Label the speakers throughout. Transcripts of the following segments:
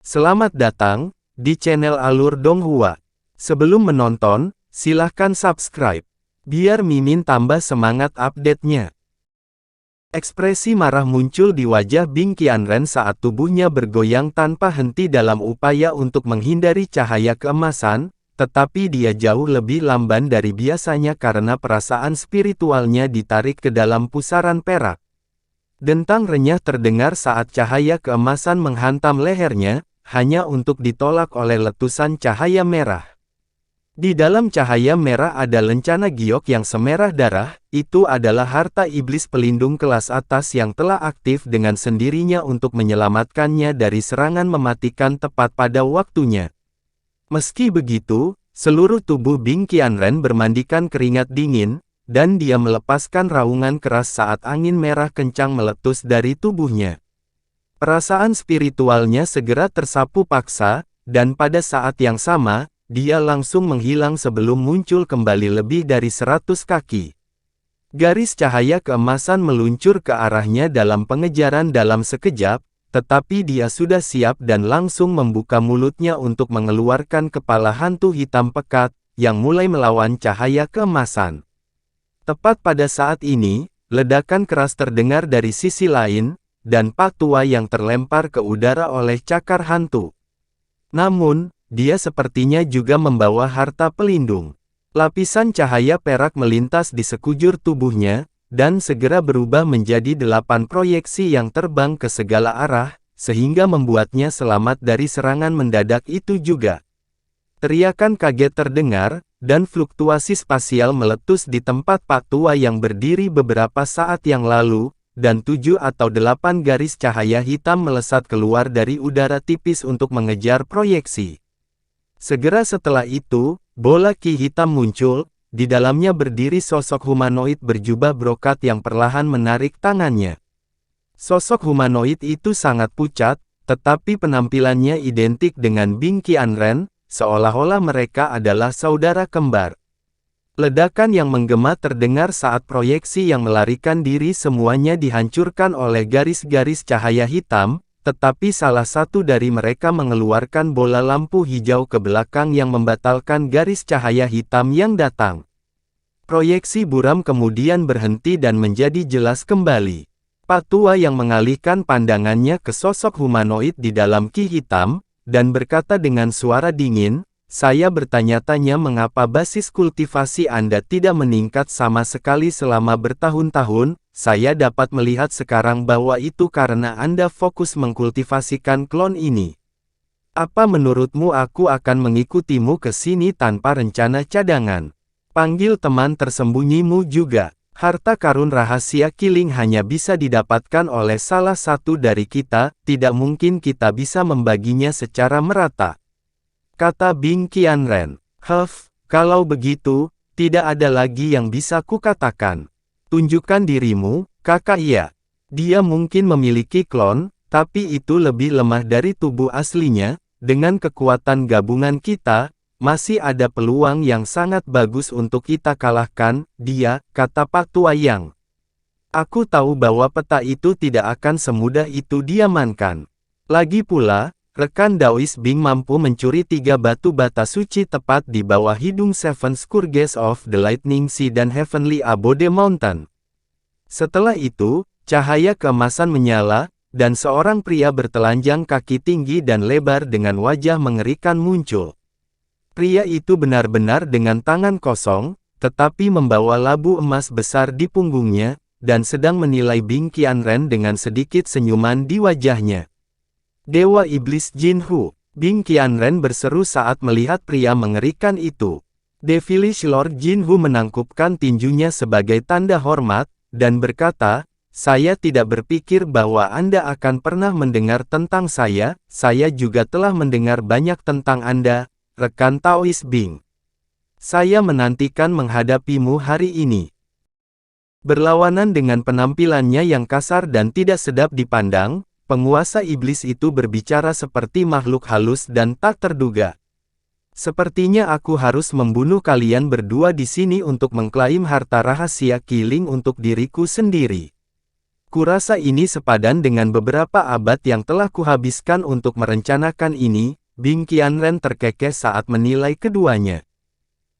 Speaker 1: Selamat datang di channel Alur Donghua. Sebelum menonton, silahkan subscribe, biar Mimin tambah semangat update-nya. Ekspresi marah muncul di wajah Bing Qianren saat tubuhnya bergoyang tanpa henti dalam upaya untuk menghindari cahaya keemasan, tetapi dia jauh lebih lamban dari biasanya karena perasaan spiritualnya ditarik ke dalam pusaran perak. Dentang renyah terdengar saat cahaya keemasan menghantam lehernya, hanya untuk ditolak oleh letusan cahaya merah. Di dalam cahaya merah ada lencana giok yang semerah darah, itu adalah harta iblis pelindung kelas atas yang telah aktif dengan sendirinya untuk menyelamatkannya dari serangan mematikan tepat pada waktunya. Meski begitu, seluruh tubuh Bing Qianren bermandikan keringat dingin, dan dia melepaskan raungan keras saat angin merah kencang meletus dari tubuhnya. Perasaan spiritualnya segera tersapu paksa, dan pada saat yang sama, dia langsung menghilang sebelum muncul kembali lebih dari 100 kaki. Garis cahaya keemasan meluncur ke arahnya dalam pengejaran dalam sekejap, tetapi dia sudah siap dan langsung membuka mulutnya untuk mengeluarkan kepala hantu hitam pekat, yang mulai melawan cahaya keemasan. Tepat pada saat ini, ledakan keras terdengar dari sisi lain, dan Pak Tua yang terlempar ke udara oleh cakar hantu. Namun, dia sepertinya juga membawa harta pelindung. Lapisan cahaya perak melintas di sekujur tubuhnya, dan segera berubah menjadi 8 proyeksi yang terbang ke segala arah, sehingga membuatnya selamat dari serangan mendadak itu juga. Teriakan kaget terdengar, dan fluktuasi spasial meletus di tempat Pak Tua yang berdiri beberapa saat yang lalu, dan 7 atau 8 garis cahaya hitam melesat keluar dari udara tipis untuk mengejar proyeksi. Segera setelah itu, bola ki hitam muncul, di dalamnya berdiri sosok humanoid berjubah brokat yang perlahan menarik tangannya. Sosok humanoid itu sangat pucat, tetapi penampilannya identik dengan Bing Qianren, seolah-olah mereka adalah saudara kembar. Ledakan yang menggema terdengar saat proyeksi yang melarikan diri semuanya dihancurkan oleh garis-garis cahaya hitam, tetapi salah satu dari mereka mengeluarkan bola lampu hijau ke belakang yang membatalkan garis cahaya hitam yang datang. Proyeksi buram kemudian berhenti dan menjadi jelas kembali. Pak Tua yang mengalihkan pandangannya ke sosok humanoid di dalam ki hitam, dan berkata dengan suara dingin, "Saya bertanya-tanya mengapa basis kultivasi Anda tidak meningkat sama sekali selama bertahun-tahun. Saya dapat melihat sekarang bahwa itu karena Anda fokus mengkultivasikan klon ini. Apa menurutmu aku akan mengikutimu ke sini tanpa rencana cadangan? Panggil teman tersembunyimu juga. Harta karun rahasia Killing hanya bisa didapatkan oleh salah satu dari kita, tidak mungkin kita bisa membaginya secara merata," kata Bing Qianren. Kalau begitu, tidak ada lagi yang bisa kukatakan. Tunjukkan dirimu, kakak." Iya. Dia mungkin memiliki klon, tapi itu lebih lemah dari tubuh aslinya. Dengan kekuatan gabungan kita, masih ada peluang yang sangat bagus untuk kita kalahkan dia, kata Pak Tua Yang. Aku tahu bahwa peta itu tidak akan semudah itu diamankan. Lagi pula, rekan Daois Bing mampu mencuri 3 batu bata suci tepat di bawah hidung Seven Scourges of the Lightning Sea dan Heavenly Abode Mountain. Setelah itu, cahaya keemasan menyala, dan seorang pria bertelanjang kaki tinggi dan lebar dengan wajah mengerikan muncul. Pria itu benar-benar dengan tangan kosong, tetapi membawa labu emas besar di punggungnya, dan sedang menilai Bing Qianren dengan sedikit senyuman di wajahnya. "Dewa Iblis Jin Hu," Bing Qianren berseru saat melihat pria mengerikan itu. Devilish Lord Jin Hu menangkupkan tinjunya sebagai tanda hormat, dan berkata, "Saya tidak berpikir bahwa Anda akan pernah mendengar tentang saya juga telah mendengar banyak tentang Anda, rekan Taois Bing. Saya menantikan menghadapimu hari ini." Berlawanan dengan penampilannya yang kasar dan tidak sedap dipandang, penguasa iblis itu berbicara seperti makhluk halus dan tak terduga. "Sepertinya aku harus membunuh kalian berdua di sini untuk mengklaim harta rahasia Killing untuk diriku sendiri. Kurasa ini sepadan dengan beberapa abad yang telah kuhabiskan untuk merencanakan ini, Bing Qianren terkekeh saat menilai keduanya.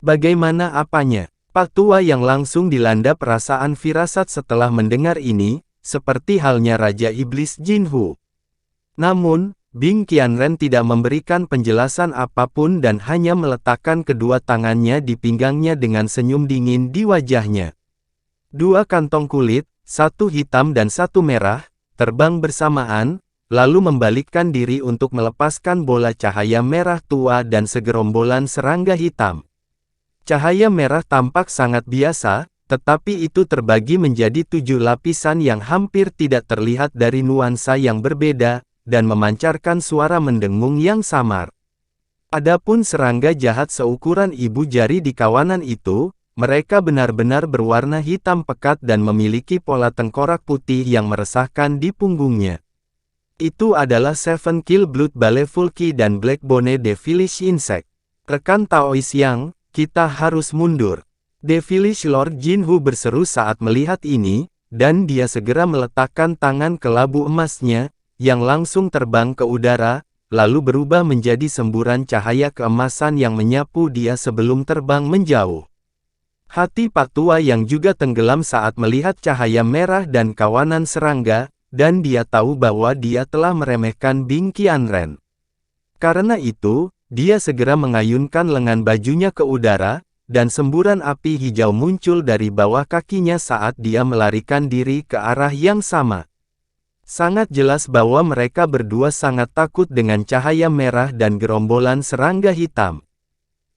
Speaker 1: Bagaimana apanya? Pak Tua yang langsung dilanda perasaan firasat setelah mendengar ini, seperti halnya Raja Iblis Jinhu. Namun, Bing Qianren tidak memberikan penjelasan apapun dan hanya meletakkan kedua tangannya di pinggangnya dengan senyum dingin di wajahnya. Dua kantong kulit, satu hitam dan satu merah, terbang bersamaan, lalu membalikkan diri untuk melepaskan bola cahaya merah tua dan segerombolan serangga hitam. Cahaya merah tampak sangat biasa, tetapi itu terbagi menjadi 7 lapisan yang hampir tidak terlihat dari nuansa yang berbeda, dan memancarkan suara mendengung yang samar. Adapun serangga jahat seukuran ibu jari di kawanan itu, mereka benar-benar berwarna hitam pekat dan memiliki pola tengkorak putih yang meresahkan di punggungnya. Itu adalah Seven Kill Blood Balefulki dan Blackbone Devilish Insect. Rekan Taoixiang, kita harus mundur. Devilish Lord Jinhu berseru saat melihat ini, dan dia segera meletakkan tangan ke labu emasnya, yang langsung terbang ke udara, lalu berubah menjadi semburan cahaya keemasan yang menyapu dia sebelum terbang menjauh. Hati Pak Tua yang juga tenggelam saat melihat cahaya merah dan kawanan serangga, dan dia tahu bahwa dia telah meremehkan Bing Qianren. Karena itu, dia segera mengayunkan lengan bajunya ke udara, dan semburan api hijau muncul dari bawah kakinya saat dia melarikan diri ke arah yang sama. Sangat jelas bahwa mereka berdua sangat takut dengan cahaya merah dan gerombolan serangga hitam.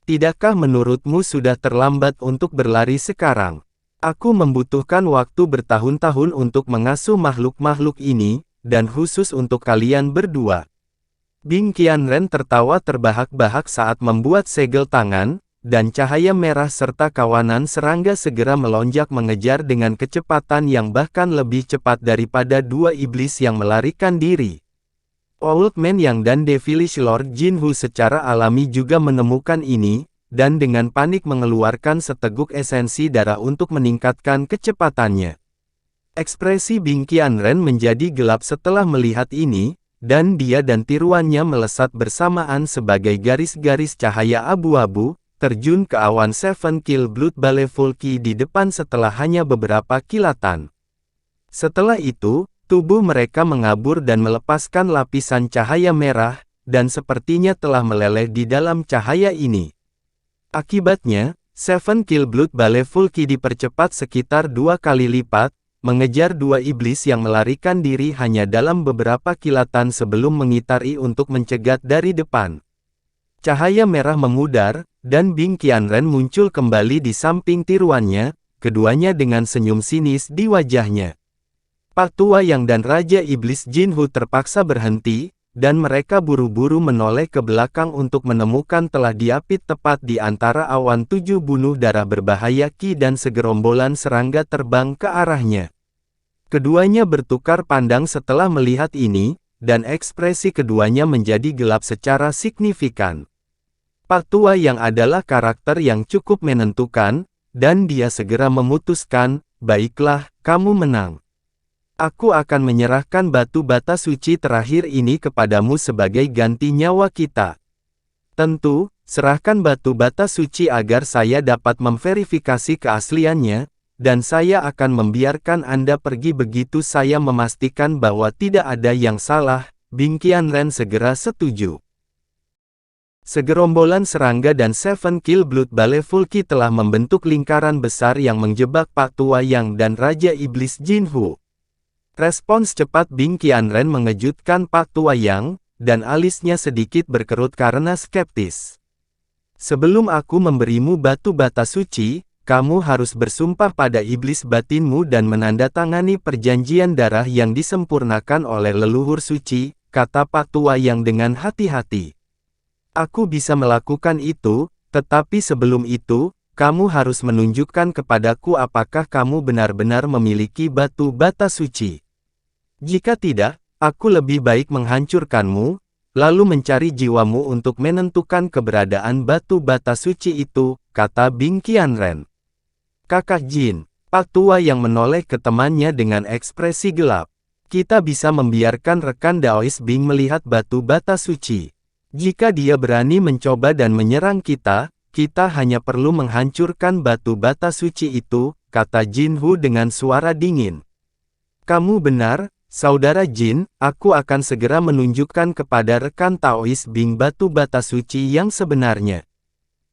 Speaker 1: Tidakkah menurutmu sudah terlambat untuk berlari sekarang? Aku membutuhkan waktu bertahun-tahun untuk mengasuh makhluk-makhluk ini, dan khusus untuk kalian berdua. Bing Qianren tertawa terbahak-bahak saat membuat segel tangan, dan cahaya merah serta kawanan serangga segera melonjak mengejar dengan kecepatan yang bahkan lebih cepat daripada dua iblis yang melarikan diri. Old Man Yang dan Devilish Lord Jinhu secara alami juga menemukan ini, dan dengan panik mengeluarkan seteguk esensi darah untuk meningkatkan kecepatannya. Ekspresi Bing Qianren menjadi gelap setelah melihat ini, dan dia dan tiruannya melesat bersamaan sebagai garis-garis cahaya abu-abu, terjun ke awan Seven Kill Blood Balefulki di depan setelah hanya beberapa kilatan. Setelah itu, tubuh mereka mengabur dan melepaskan lapisan cahaya merah, dan sepertinya telah meleleh di dalam cahaya ini. Akibatnya, Seven Kill Blood Balefulki dipercepat sekitar 2 kali lipat, mengejar dua iblis yang melarikan diri hanya dalam beberapa kilatan sebelum mengitari untuk mencegat dari depan. Cahaya merah memudar, dan Bing Qianren muncul kembali di samping tiruannya, keduanya dengan senyum sinis di wajahnya. Pak Tua Yang dan Raja Iblis Jinhu terpaksa berhenti, dan mereka buru-buru menoleh ke belakang untuk menemukan telah diapit tepat di antara awan 7 bunuh darah berbahaya Qi dan segerombolan serangga terbang ke arahnya. Keduanya bertukar pandang setelah melihat ini, dan ekspresi keduanya menjadi gelap secara signifikan. Pak Tua Yang adalah karakter yang cukup menentukan, dan dia segera memutuskan, baiklah, kamu menang. Aku akan menyerahkan batu bata suci terakhir ini kepadamu sebagai ganti nyawa kita. Tentu, serahkan batu bata suci agar saya dapat memverifikasi keasliannya, dan saya akan membiarkan Anda pergi begitu saya memastikan bahwa tidak ada yang salah. Bing Qianren segera setuju. Segerombolan serangga dan Seven Kill Blood Balefulki telah membentuk lingkaran besar yang menjebak Pak Tua Yang dan Raja Iblis Jinhu. Respons cepat Bing Qianren mengejutkan Pak Tua Yang, dan alisnya sedikit berkerut karena skeptis. Sebelum aku memberimu batu bata suci, kamu harus bersumpah pada iblis batinmu dan menandatangani perjanjian darah yang disempurnakan oleh leluhur suci, kata Pak Tua Yang dengan hati-hati. Aku bisa melakukan itu, tetapi sebelum itu, kamu harus menunjukkan kepadaku apakah kamu benar-benar memiliki batu bata suci. Jika tidak, aku lebih baik menghancurkanmu, lalu mencari jiwamu untuk menentukan keberadaan batu bata suci itu, kata Bing Qianren. Kakak Jin, Pak tua yang menoleh ke temannya dengan ekspresi gelap. Kita bisa membiarkan rekan Daois Bing melihat batu bata suci. Jika dia berani mencoba dan menyerang kita, kita hanya perlu menghancurkan batu bata suci itu, kata Jin Hu dengan suara dingin. Kamu benar, Saudara Jin, aku akan segera menunjukkan kepada rekan Taois Bing batu bata suci yang sebenarnya.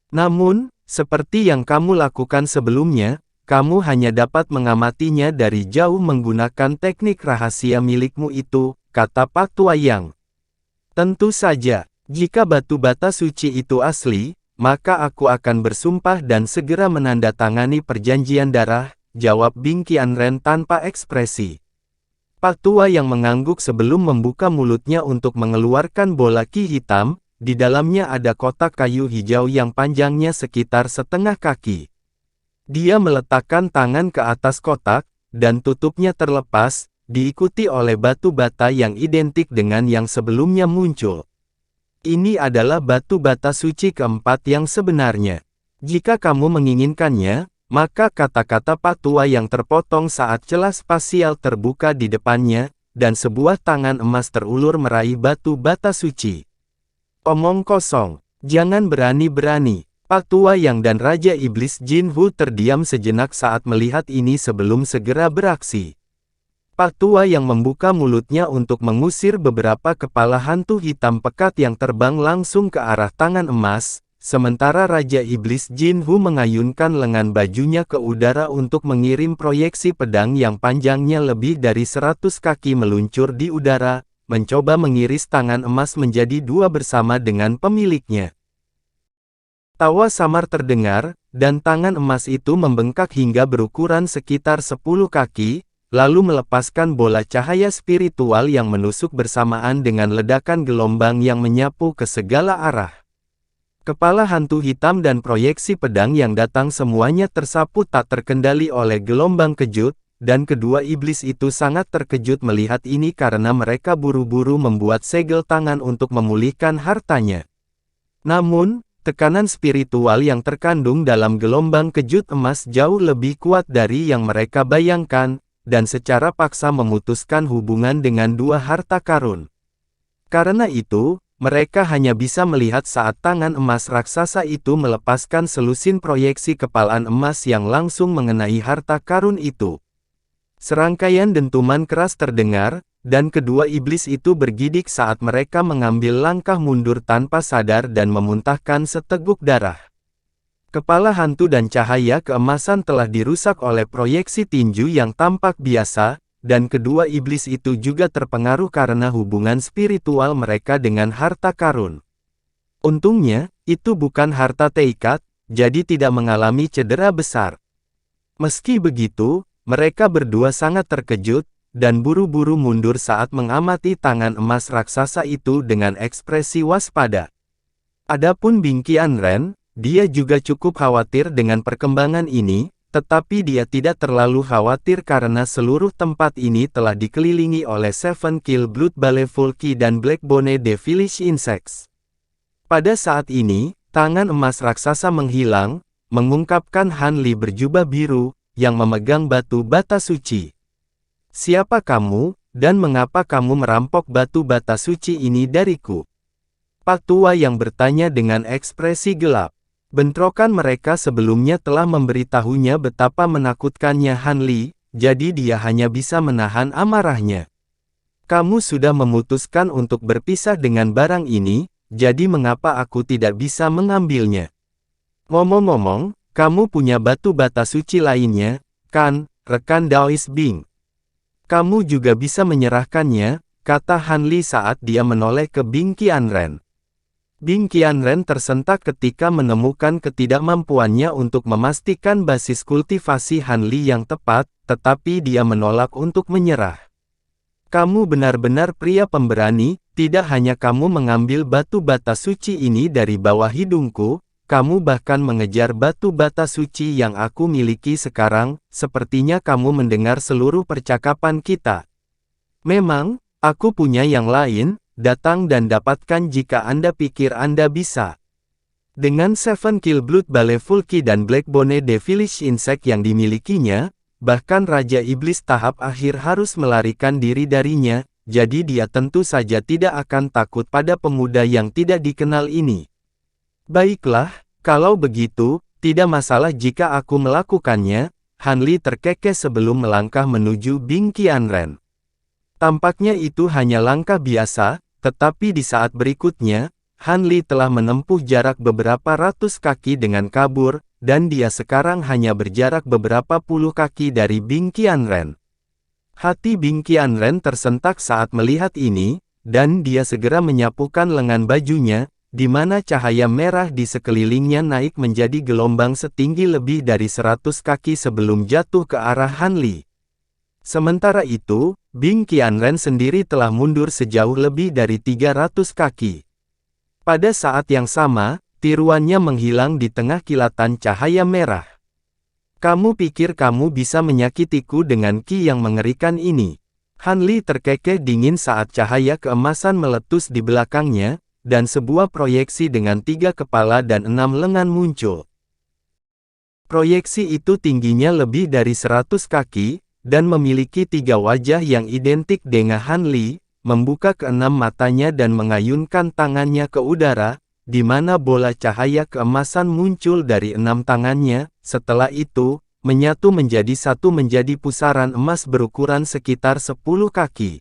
Speaker 1: Namun, seperti yang kamu lakukan sebelumnya, kamu hanya dapat mengamatinya dari jauh menggunakan teknik rahasia milikmu itu, kata Pak Tua Yang. Tentu saja, jika batu bata suci itu asli, maka aku akan bersumpah dan segera menandatangani perjanjian darah, jawab Bing Qianren tanpa ekspresi. Pak tua yang mengangguk sebelum membuka mulutnya untuk mengeluarkan bola ki hitam, di dalamnya ada kotak kayu hijau yang panjangnya sekitar setengah kaki. Dia meletakkan tangan ke atas kotak, dan tutupnya terlepas, diikuti oleh batu bata yang identik dengan yang sebelumnya muncul. Ini adalah batu bata suci keempat yang sebenarnya. Jika kamu menginginkannya, maka kata-kata Pak tua yang terpotong saat celah spasial terbuka di depannya, dan sebuah tangan emas terulur meraih batu bata suci. Omong kosong, jangan berani-berani. Pak tua yang dan Raja Iblis Jin Hu terdiam sejenak saat melihat ini sebelum segera beraksi. Pak tua yang membuka mulutnya untuk mengusir beberapa kepala hantu hitam pekat yang terbang langsung ke arah tangan emas, sementara Raja Iblis Jin Hu mengayunkan lengan bajunya ke udara untuk mengirim proyeksi pedang yang panjangnya lebih dari 100 kaki meluncur di udara, mencoba mengiris tangan emas menjadi dua bersama dengan pemiliknya. Tawa samar terdengar, dan tangan emas itu membengkak hingga berukuran sekitar 10 kaki, lalu melepaskan bola cahaya spiritual yang menusuk bersamaan dengan ledakan gelombang yang menyapu ke segala arah. Kepala hantu hitam dan proyeksi pedang yang datang semuanya tersapu tak terkendali oleh gelombang kejut, dan kedua iblis itu sangat terkejut melihat ini karena mereka buru-buru membuat segel tangan untuk memulihkan hartanya. Namun, tekanan spiritual yang terkandung dalam gelombang kejut emas jauh lebih kuat dari yang mereka bayangkan, dan secara paksa memutuskan hubungan dengan dua harta karun. Karena itu, mereka hanya bisa melihat saat tangan emas raksasa itu melepaskan selusin proyeksi kepalan emas yang langsung mengenai harta karun itu. Serangkaian dentuman keras terdengar, dan kedua iblis itu bergidik saat mereka mengambil langkah mundur tanpa sadar dan memuntahkan seteguk darah. Kepala hantu dan cahaya keemasan telah dirusak oleh proyeksi tinju yang tampak biasa, dan kedua iblis itu juga terpengaruh karena hubungan spiritual mereka dengan harta karun. Untungnya, itu bukan harta teikat, jadi tidak mengalami cedera besar. Meski begitu, mereka berdua sangat terkejut, dan buru-buru mundur saat mengamati tangan emas raksasa itu dengan ekspresi waspada. Adapun Bing Qianren, dia juga cukup khawatir dengan perkembangan ini, tetapi dia tidak terlalu khawatir karena seluruh tempat ini telah dikelilingi oleh Seven Kill Blood Baleful Ki dan Blackbone Devilish Insects. Pada saat ini, tangan emas raksasa menghilang, mengungkapkan Han Li berjubah biru, yang memegang batu bata suci. Siapa kamu, dan mengapa kamu merampok batu bata suci ini dariku? Pak tua yang bertanya dengan ekspresi gelap. Bentrokan mereka sebelumnya telah memberitahunya betapa menakutkannya Han Li, jadi dia hanya bisa menahan amarahnya. Kamu sudah memutuskan untuk berpisah dengan barang ini, jadi mengapa aku tidak bisa mengambilnya? Ngomong-ngomong, kamu punya batu bata suci lainnya, kan, rekan Daois Bing? Kamu juga bisa menyerahkannya, kata Han Li saat dia menoleh ke Bing Qianren. Bing Qianren tersentak ketika menemukan ketidakmampuannya untuk memastikan basis kultivasi Han Li yang tepat, tetapi dia menolak untuk menyerah. Kamu benar-benar pria pemberani, tidak hanya kamu mengambil batu bata suci ini dari bawah hidungku, kamu bahkan mengejar batu bata suci yang aku miliki sekarang, sepertinya kamu mendengar seluruh percakapan kita. Memang, aku punya yang lain. Datang dan dapatkan jika Anda pikir Anda bisa. Dengan Seven Kill Blood Baleful Ki dan Blackbone Devilish Insect yang dimilikinya, bahkan Raja Iblis tahap akhir harus melarikan diri darinya, jadi dia tentu saja tidak akan takut pada pemuda yang tidak dikenal ini. Baiklah, kalau begitu, tidak masalah jika aku melakukannya, Han Li terkekeh sebelum melangkah menuju Bing Qianren. Tampaknya itu hanya langkah biasa, tetapi di saat berikutnya, Han Li telah menempuh jarak beberapa ratus kaki dengan kabur, dan dia sekarang hanya berjarak beberapa puluh kaki dari Bing Qianren. Hati Bing Qianren tersentak saat melihat ini, dan dia segera menyapukan lengan bajunya, di mana cahaya merah di sekelilingnya naik menjadi gelombang setinggi lebih dari 100 kaki sebelum jatuh ke arah Han Li. Sementara itu, Bing Qianren sendiri telah mundur sejauh lebih dari 300 kaki. Pada saat yang sama, tiruannya menghilang di tengah kilatan cahaya merah. Kamu pikir kamu bisa menyakitiku dengan ki yang mengerikan ini? Han Li terkekeh dingin saat cahaya keemasan meletus di belakangnya, dan sebuah proyeksi dengan 3 kepala dan 6 lengan muncul. Proyeksi itu tingginya lebih dari 100 kaki, dan memiliki 3 wajah yang identik dengan Han Li, membuka keenam matanya dan mengayunkan tangannya ke udara, di mana bola cahaya keemasan muncul dari 6 tangannya, setelah itu, menyatu menjadi satu menjadi pusaran emas berukuran sekitar 10 kaki.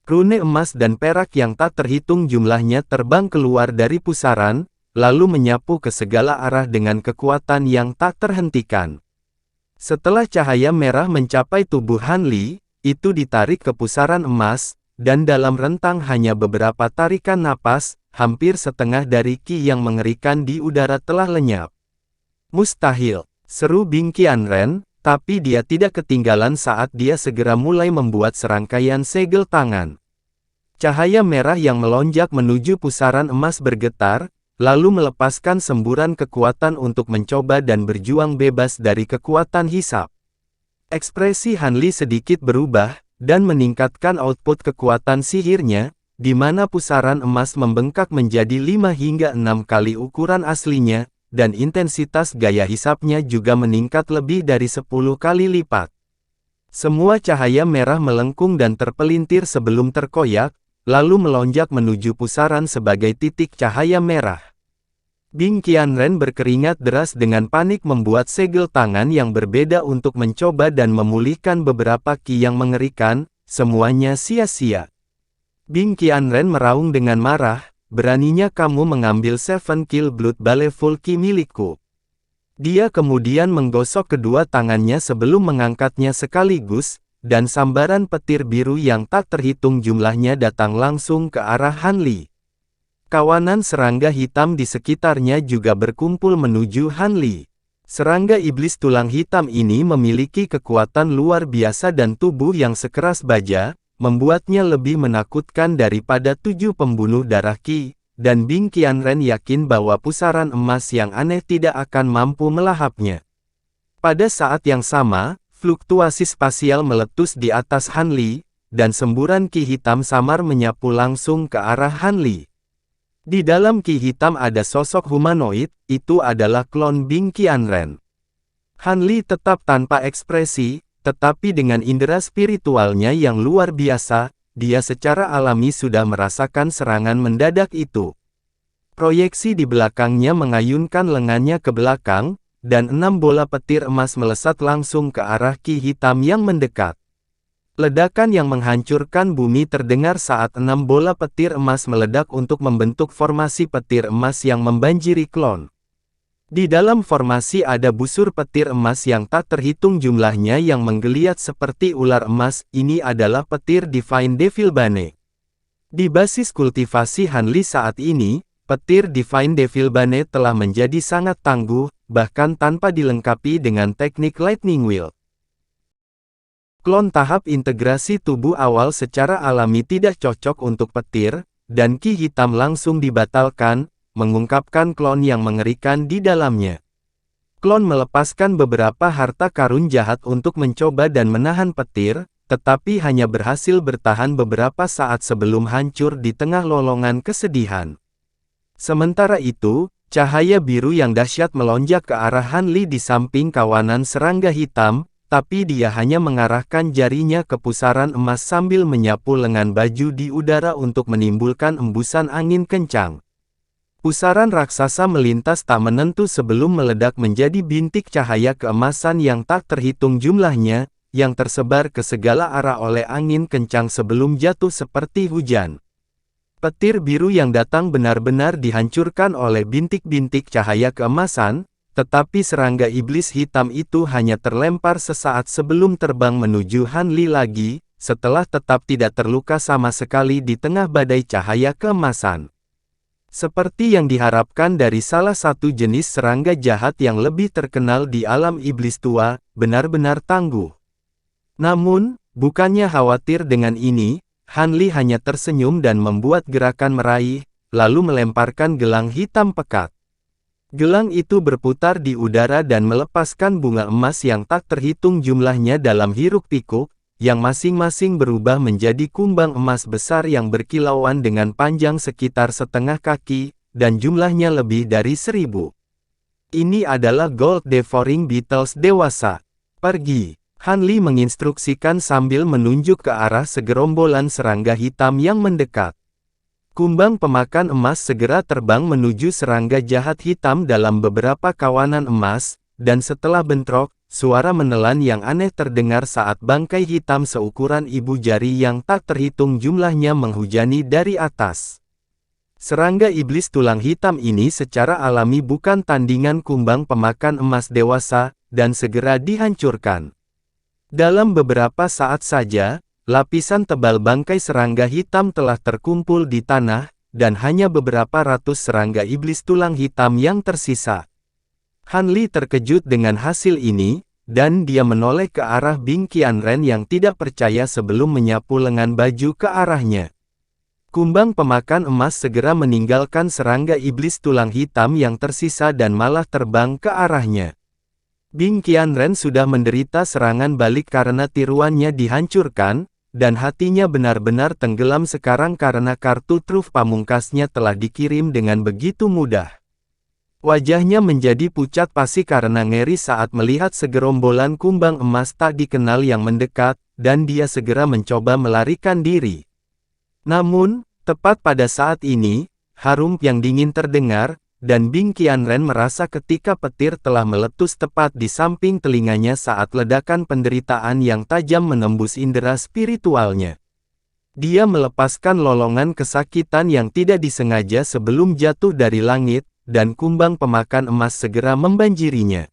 Speaker 1: Rune emas dan perak yang tak terhitung jumlahnya terbang keluar dari pusaran, lalu menyapu ke segala arah dengan kekuatan yang tak terhentikan. Setelah cahaya merah mencapai tubuh Han Li, itu ditarik ke pusaran emas, dan dalam rentang hanya beberapa tarikan napas, hampir setengah dari ki yang mengerikan di udara telah lenyap. Mustahil, seru Bing Qianren, tapi dia tidak ketinggalan saat dia segera mulai membuat serangkaian segel tangan. Cahaya merah yang melonjak menuju pusaran emas bergetar, lalu melepaskan semburan kekuatan untuk mencoba dan berjuang bebas dari kekuatan hisap. Ekspresi Han Li sedikit berubah, dan meningkatkan output kekuatan sihirnya, di mana pusaran emas membengkak menjadi 5 hingga 6 kali ukuran aslinya, dan intensitas gaya hisapnya juga meningkat lebih dari 10 kali lipat. Semua cahaya merah melengkung dan terpelintir sebelum terkoyak, lalu melonjak menuju pusaran sebagai titik cahaya merah. Bing Qianren berkeringat deras dengan panik membuat segel tangan yang berbeda untuk mencoba dan memulihkan beberapa ki yang mengerikan, semuanya sia-sia. Bing Qianren meraung dengan marah, beraninya kamu mengambil Seven Kill Blood Baleful Ki milikku. Dia kemudian menggosok kedua tangannya sebelum mengangkatnya sekaligus, dan sambaran petir biru yang tak terhitung jumlahnya datang langsung ke arah Han Li. Kawanan serangga hitam di sekitarnya juga berkumpul menuju Han Li. Serangga iblis tulang hitam ini memiliki kekuatan luar biasa dan tubuh yang sekeras baja, membuatnya lebih menakutkan daripada 7 pembunuh darah ki, dan Bing Qianren yakin bahwa pusaran emas yang aneh tidak akan mampu melahapnya. Pada saat yang sama, fluktuasi spasial meletus di atas Han Li, dan semburan ki hitam samar menyapu langsung ke arah Han Li. Di dalam ki hitam ada sosok humanoid, itu adalah klon Bing Qianren. Han Li tetap tanpa ekspresi, tetapi dengan indera spiritualnya yang luar biasa, dia secara alami sudah merasakan serangan mendadak itu. Proyeksi di belakangnya mengayunkan lengannya ke belakang, dan 6 bola petir emas melesat langsung ke arah ki hitam yang mendekat. Ledakan yang menghancurkan bumi terdengar saat 6 bola petir emas meledak untuk membentuk formasi petir emas yang membanjiri klon. Di dalam formasi ada busur petir emas yang tak terhitung jumlahnya yang menggeliat seperti ular emas, ini adalah petir Divine Devil Bane. Di basis kultivasi Han Li saat ini, petir Divine Devil Bane telah menjadi sangat tangguh, bahkan tanpa dilengkapi dengan teknik Lightning Wheel. Klon tahap integrasi tubuh awal secara alami tidak cocok untuk petir, dan ki hitam langsung dibatalkan, mengungkapkan klon yang mengerikan di dalamnya. Klon melepaskan beberapa harta karun jahat untuk mencoba dan menahan petir, tetapi hanya berhasil bertahan beberapa saat sebelum hancur di tengah lolongan kesedihan. Sementara itu, cahaya biru yang dahsyat melonjak ke arah Han Li di samping kawanan serangga hitam, tapi dia hanya mengarahkan jarinya ke pusaran emas sambil menyapu lengan baju di udara untuk menimbulkan embusan angin kencang. Pusaran raksasa melintas tak menentu sebelum meledak menjadi bintik cahaya keemasan yang tak terhitung jumlahnya, yang tersebar ke segala arah oleh angin kencang sebelum jatuh seperti hujan. Petir biru yang datang benar-benar dihancurkan oleh bintik-bintik cahaya keemasan, tetapi serangga iblis hitam itu hanya terlempar sesaat sebelum terbang menuju Han Li lagi, setelah tetap tidak terluka sama sekali di tengah badai cahaya keemasan. Seperti yang diharapkan dari salah satu jenis serangga jahat yang lebih terkenal di alam iblis tua, benar-benar tangguh. Namun, bukannya khawatir dengan ini, Han Li hanya tersenyum dan membuat gerakan meraih, lalu melemparkan gelang hitam pekat. Gelang itu berputar di udara dan melepaskan bunga emas yang tak terhitung jumlahnya dalam hiruk-pikuk, yang masing-masing berubah menjadi kumbang emas besar yang berkilauan dengan panjang sekitar setengah kaki, dan jumlahnya lebih dari 1000. Ini adalah Gold Devouring Beetles dewasa. Pergi. Han Li menginstruksikan sambil menunjuk ke arah segerombolan serangga hitam yang mendekat. Kumbang pemakan emas segera terbang menuju serangga jahat hitam dalam beberapa kawanan emas, dan setelah bentrok, suara menelan yang aneh terdengar saat bangkai hitam seukuran ibu jari yang tak terhitung jumlahnya menghujani dari atas. Serangga iblis tulang hitam ini secara alami bukan tandingan kumbang pemakan emas dewasa, dan segera dihancurkan. Dalam beberapa saat saja, lapisan tebal bangkai serangga hitam telah terkumpul di tanah, dan hanya beberapa ratus serangga iblis tulang hitam yang tersisa. Han Li terkejut dengan hasil ini, dan dia menoleh ke arah Bing Qianren yang tidak percaya sebelum menyapu lengan baju ke arahnya. Kumbang pemakan emas segera meninggalkan serangga iblis tulang hitam yang tersisa dan malah terbang ke arahnya. Bing Qianren sudah menderita serangan balik karena tiruannya dihancurkan, dan hatinya benar-benar tenggelam sekarang karena kartu truf pamungkasnya telah dikirim dengan begitu mudah. Wajahnya menjadi pucat pasi karena ngeri saat melihat segerombolan kumbang emas tak dikenal yang mendekat, dan dia segera mencoba melarikan diri. Namun, tepat pada saat ini, harum yang dingin terdengar, dan Bing Qianren merasa ketika petir telah meletus tepat di samping telinganya saat ledakan penderitaan yang tajam menembus indera spiritualnya. Dia melepaskan lolongan kesakitan yang tidak disengaja sebelum jatuh dari langit, dan kumbang pemakan emas segera membanjirinya.